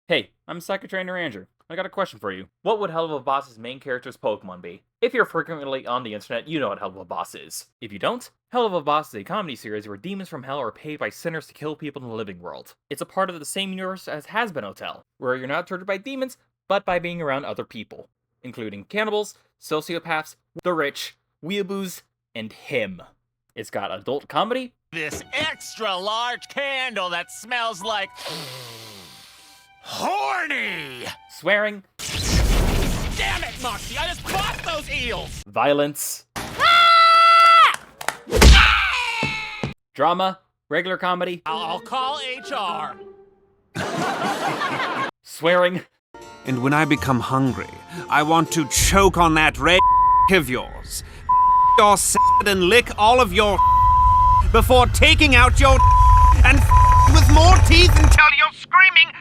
Hey, I'm Psycho Trainer Andrew. I got a question for you. What would Helluva Boss's main character's Pokemon be? If you're frequently on the internet, you know what Helluva Boss is. If you don't, Helluva Boss is a comedy series where demons from hell are paid by sinners to kill people in the living world. It's a part of the same universe as Has Been Hotel, where you're not tortured by demons, but by being around other people, including cannibals, sociopaths, the rich, weeaboos, and him. It's got adult comedy, This extra large candle that smells like horny! swearing, Damn it, Moxxie! I just bought those eels! violence, drama, regular comedy, I'll call HR. swearing, And when I become hungry, I want to choke on that red of yours, your salad and lick all of your before taking out your and with more teeth until you're screaming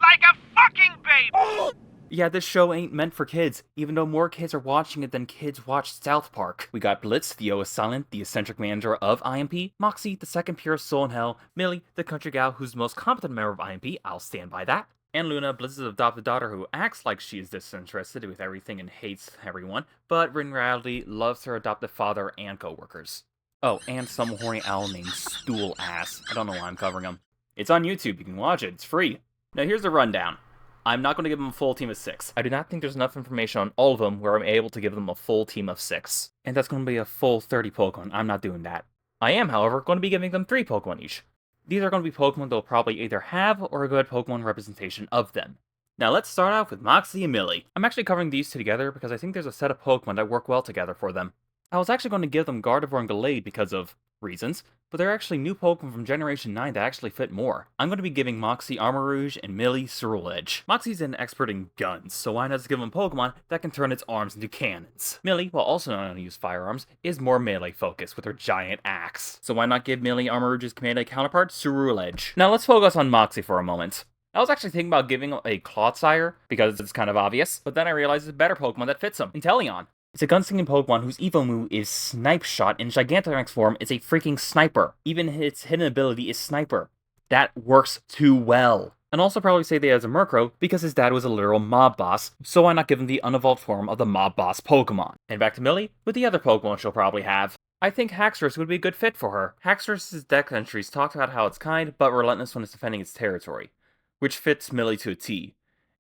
like a fucking baby. Yeah, this show ain't meant for kids, even though more kids are watching it than kids watch South Park. We got Blitz, the OS Silent, the eccentric manager of IMP, Moxxie, the second purest soul in hell, Millie, the country gal who's the most competent member of IMP, I'll stand by that, and Loona, Blitz's adopted daughter who acts like she is disinterested with everything and hates everyone, but in reality loves her adopted father and co-workers. Oh, and some horny owl named Stool Ass. I don't know why I'm covering him. It's on YouTube, you can watch it, it's free. Now here's the rundown. I'm not going to give them a full team of 6. I do not think there's enough information on all of them where I'm able to give them a full team of 6. And that's going to be a full 30 Pokemon. I'm not doing that. I am, however, going to be giving them 3 Pokemon each. These are going to be Pokemon that will probably either have or a good Pokemon representation of them. Now let's start off with Moxxie and Millie. I'm actually covering these two together because I think there's a set of Pokemon that work well together for them. I was actually going to give them Gardevoir and Gallade because of reasons, but they're actually new Pokemon from Generation 9 that actually fit more. I'm going to be giving Moxxie Armarouge and Millie Ceruledge. Moxxie's an expert in guns, so why not just give him Pokemon that can turn its arms into cannons? Millie, while also knowing how to use firearms, is more melee focused with her giant axe. So why not give Millie Armarouge's melee counterpart, Ceruledge? Now let's focus on Moxxie for a moment. I was actually thinking about giving a Clodsire, because it's kind of obvious, but then I realized it's a better Pokemon that fits him, Inteleon. It's a gunslinging Pokemon whose Evo move is Snipe Shot, and Gigantamax form is a freaking sniper. Even its hidden ability is Sniper. That works too well. And also probably say that he has a Murkrow because his dad was a literal mob boss, so why not give him the unevolved form of the mob boss Pokemon? And back to Millie, with the other Pokemon she'll probably have. I think Haxorus would be a good fit for her. Haxorus' deck entries talked about how it's kind, but relentless when it's defending its territory, which fits Millie to a T.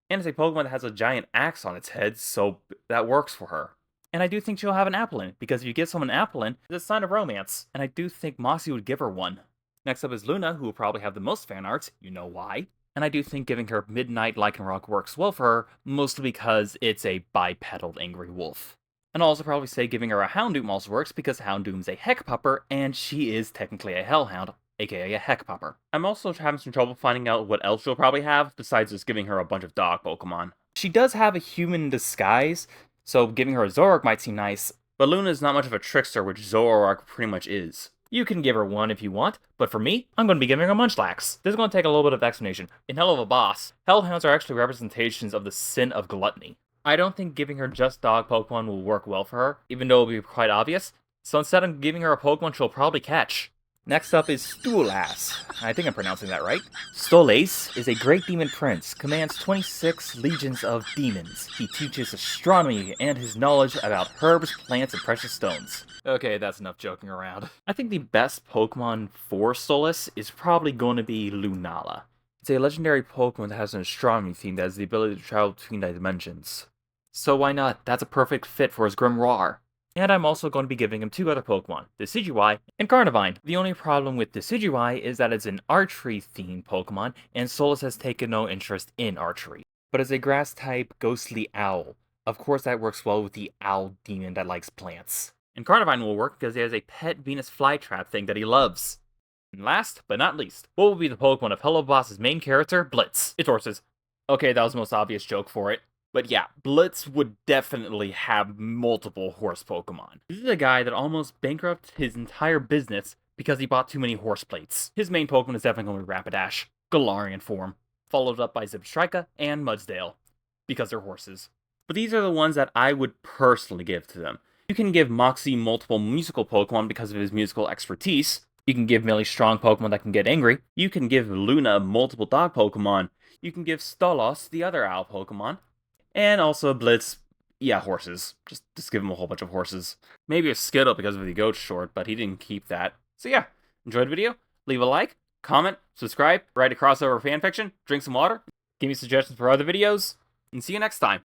And it's a Pokemon that has a giant axe on its head, so that works for her. And I do think she'll have an Applin, because if you give someone an Applin, it's a sign of romance, and I do think Moxxie would give her one. Next up is Loona, who will probably have the most fan arts, you know why. And I do think giving her Midnight Lycanroc works well for her, mostly because it's a bipedal angry wolf. And I'll also probably say giving her a Houndoom also works, because Houndoom's a Heckpupper, and she is technically a Hellhound, aka a Heckpupper. I'm also having some trouble finding out what else she'll probably have, besides just giving her a bunch of dog Pokemon. She does have a human disguise, so giving her a Zoroark might seem nice, but Loona is not much of a trickster, which Zoroark pretty much is. You can give her one if you want, but for me, I'm going to be giving her Munchlax. This is going to take a little bit of explanation. In Helluva Boss, Hellhounds are actually representations of the sin of gluttony. I don't think giving her just dog Pokemon will work well for her, even though it will be quite obvious, so instead of giving her a Pokemon she'll probably catch. Next up is Stool Ass. I think I'm pronouncing that right. Stolas is a great demon prince, commands 26 legions of demons. He teaches astronomy and his knowledge about herbs, plants, and precious stones. Okay, that's enough joking around. I think the best Pokemon for Stolas is probably going to be Lunala. It's a legendary Pokemon that has an astronomy theme that has the ability to travel between dimensions. So why not? That's a perfect fit for his Grimoire. And I'm also going to be giving him 2 other Pokemon, Decidueye and Carnivine. The only problem with Decidueye is that it's an archery-themed Pokemon, and Stolas has taken no interest in archery. But as a grass-type ghostly owl, of course that works well with the owl demon that likes plants. And Carnivine will work because he has a pet Venus flytrap thing that he loves. And last, but not least, what will be the Pokemon of Helluva Boss's main character, Blitz? It's horses. Okay, that was the most obvious joke for it. But yeah, Blitz would definitely have multiple horse Pokemon. This is a guy that almost bankrupted his entire business because he bought too many horse plates. His main Pokemon is definitely going to be Rapidash, Galarian form, followed up by Zebstrika and Mudsdale, because they're horses. But these are the ones that I would personally give to them. You can give Moxxie multiple musical Pokemon because of his musical expertise, You can give Millie strong Pokemon that can get angry. You can give Loona multiple dog Pokemon. You can give Stolas the other owl Pokemon. And also Blitz, yeah, horses. Just give him a whole bunch of horses. Maybe a Skittle because of the goat short, but he didn't keep that. So yeah, enjoyed the video? Leave a like, comment, subscribe, write a crossover fanfiction, drink some water, give me suggestions for other videos, and see you next time.